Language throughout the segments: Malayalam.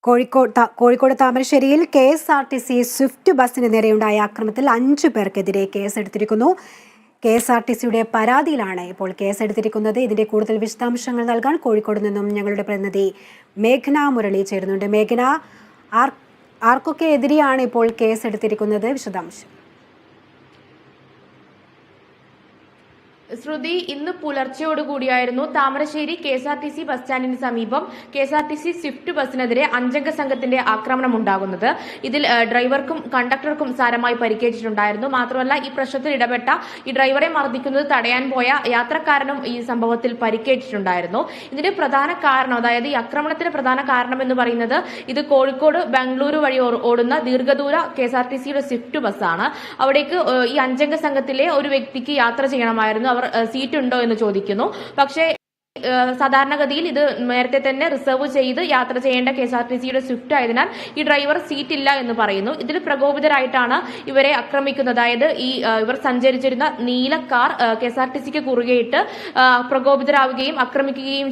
കോഴിക്കോട് താമരശ്ശേരിയിൽ KSRTC സ്വിഫ്റ്റ് ബസിന് നേരെയുണ്ടായ ആക്രമണത്തിൽ 5 പേർക്കെതിരെ കേസെടുത്തിരിക്കുന്നു. KSRTCയുടെ പരാതിയിലാണ് ഇപ്പോൾ കേസെടുത്തിരിക്കുന്നത്. ഇതിന്റെ കൂടുതൽ വിശദാംശങ്ങൾ നൽകാൻ കോഴിക്കോട് നിന്നും ഞങ്ങളുടെ പ്രതിനിധി മേഘന മുരളി ചേരുന്നുണ്ട്. മേഘന, ആർക്കൊക്കെ എതിരെയാണ് ഇപ്പോൾ കേസെടുത്തിരിക്കുന്നത്? വിശദാംശം. ശ്രുതി, ഇന്ന് പുലർച്ചെയോടുകൂടിയായിരുന്നു താമരശ്ശേരി KSRTC ബസ് സ്റ്റാൻഡിന് സമീപം KSRTC സ്വിഫ്റ്റ് ബസിനെതിരെ 5 അംഗ സംഘത്തിന്റെ ആക്രമണം ഉണ്ടാകുന്നത്. ഇതിൽ ഡ്രൈവർക്കും കണ്ടക്ടർക്കും സാരമായി പരിക്കേറ്റിട്ടുണ്ടായിരുന്നു. മാത്രമല്ല, ഈ പ്രശ്നത്തിൽ ഇടപെട്ട ഈ ഡ്രൈവറെ മർദ്ദിക്കുന്നത് തടയാൻ പോയ യാത്രക്കാരനും ഈ സംഭവത്തിൽ പരിക്കേറ്റിട്ടുണ്ടായിരുന്നു. ഇതിന്റെ പ്രധാന കാരണം, അതായത് ഈ ആക്രമണത്തിന്റെ പ്രധാന കാരണം എന്ന് പറയുന്നത്, ഇത് കോഴിക്കോട് ബംഗളൂരു വഴി ഓടുന്ന ദീർഘദൂര KSRTCയുടെ സ്വിഫ്റ്റ് ബസ്സാണ്. അവിടേക്ക് ഈ 5 അംഗ സംഘത്തിലെ ഒരു വ്യക്തിക്ക് യാത്ര ചെയ്യണമായിരുന്നു. അവർ സീറ്റ് ഉണ്ടോ എന്ന് ചോദിക്കുന്നു. പക്ഷേ സാധാരണഗതിയിൽ ഇത് നേരത്തെ തന്നെ റിസർവ് ചെയ്ത് യാത്ര ചെയ്യേണ്ട KSRTCയുടെ സ്വിഫ്റ്റ് ആയതിനാൽ ഈ ഡ്രൈവർ സീറ്റ് ഇല്ല എന്ന് പറയുന്നു. ഇതിൽ പ്രകോപിതരായിട്ടാണ് ഇവരെ ആക്രമിക്കുന്നത്. അതായത് ഇവർ സഞ്ചരിച്ചിരുന്ന നീല കാർ KSRTCക്ക് കുറുകെയിട്ട് പ്രകോപിതരാവുകയും ആക്രമിക്കുകയും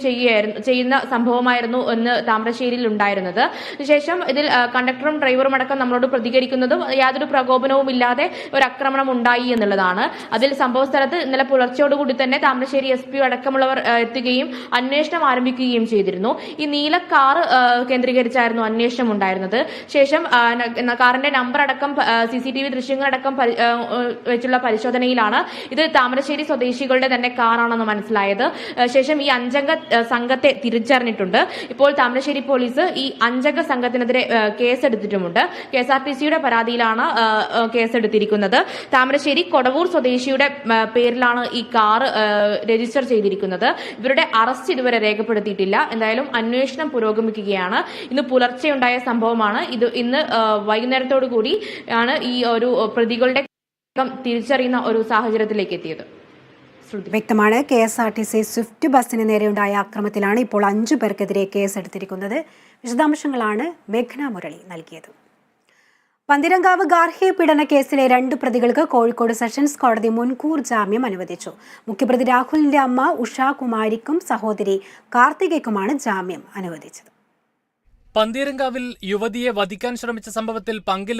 ചെയ്യുന്ന സംഭവമായിരുന്നു എന്ന് താമരശ്ശേരിയിൽ ഉണ്ടായിരുന്നത്. ശേഷം ഇതിൽ കണ്ടക്ടറും ഡ്രൈവറും അടക്കം നമ്മളോട് പ്രതികരിക്കുന്നതും യാതൊരു പ്രകോപനവും ഇല്ലാതെ ഒരു ആക്രമണം ഉണ്ടായി എന്നുള്ളതാണ്. അതിൽ സംഭവ സ്ഥലത്ത് ഇന്നലെ പുലർച്ചയോടുകൂടി തന്നെ താമരശ്ശേരി SP അടക്കമുള്ളവർ എത്തുകയും അന്വേഷണം ആരംഭിക്കുകയും ചെയ്തിരുന്നു. ഈ നീല കാർ കേന്ദ്രീകരിച്ചായിരുന്നു അന്വേഷണം ഉണ്ടായിരുന്നത്. ശേഷം കാറിന്റെ നമ്പർ അടക്കം CCTV ദൃശ്യങ്ങളടക്കം വെച്ചുള്ള പരിശോധനയിലാണ് ഇത് താമരശ്ശേരി സ്വദേശികളുടെ തന്നെ കാറാണെന്ന് മനസ്സിലായത്. ശേഷം ഈ 5 അംഗ സംഘത്തെ തിരിച്ചറിഞ്ഞിട്ടുണ്ട്. ഇപ്പോൾ താമരശ്ശേരി പോലീസ് ഈ 5 അംഗ സംഘത്തിനെതിരെ കേസെടുത്തിട്ടുമുണ്ട്. KSRTCയുടെ പരാതിയിലാണ് കേസെടുത്തിരിക്കുന്നത്. താമരശ്ശേരി കൊടവൂർ സ്വദേശിയുടെ പേരിലാണ് ഈ കാർ രജിസ്റ്റർ ചെയ്തിരിക്കുന്നത്. ഇവരുടെ അറസ്റ്റ് ഇതുവരെ രേഖപ്പെടുത്തിയിട്ടില്ല. എന്തായാലും അന്വേഷണം പുരോഗമിക്കുകയാണ്. ഇന്ന് പുലർച്ചെയുണ്ടായ സംഭവമാണ് ഇത്. ഇന്ന് വൈകുന്നേരത്തോടു കൂടി ആണ് ഈ ഒരു പ്രതികളുടെ തിരിച്ചറിയുന്ന ഒരു സാഹചര്യത്തിലേക്ക് എത്തിയത്. വ്യക്തമാണ്. KSRTC സ്വിഫ്റ്റ് ബസിന് നേരെയുണ്ടായ ആക്രമണത്തിലാണ് ഇപ്പോൾ 5 പേർക്കെതിരെ കേസെടുത്തിരിക്കുന്നത്. വിശദാംശങ്ങളാണ് മേഘന മുരളി നൽകിയത്. പന്തീരങ്കാവ് ഗാർഹിക പീഡന കേസിലെ 2 പ്രതികൾക്ക് കോഴിക്കോട് സെഷൻസ് കോടതി മുൻകൂർ ജാമ്യം അനുവദിച്ചു. മുഖ്യപ്രതി രാഹുലിന്റെ അമ്മ ഉഷാകുമാരിക്കും സഹോദരി കാർത്തികയ്ക്കുമാണ് ജാമ്യം അനുവദിച്ചത്. പന്തീരങ്കാവിൽ യുവതിയെ വധിക്കാൻ ശ്രമിച്ച സംഭവത്തിൽ പങ്കില്ലെന്ന്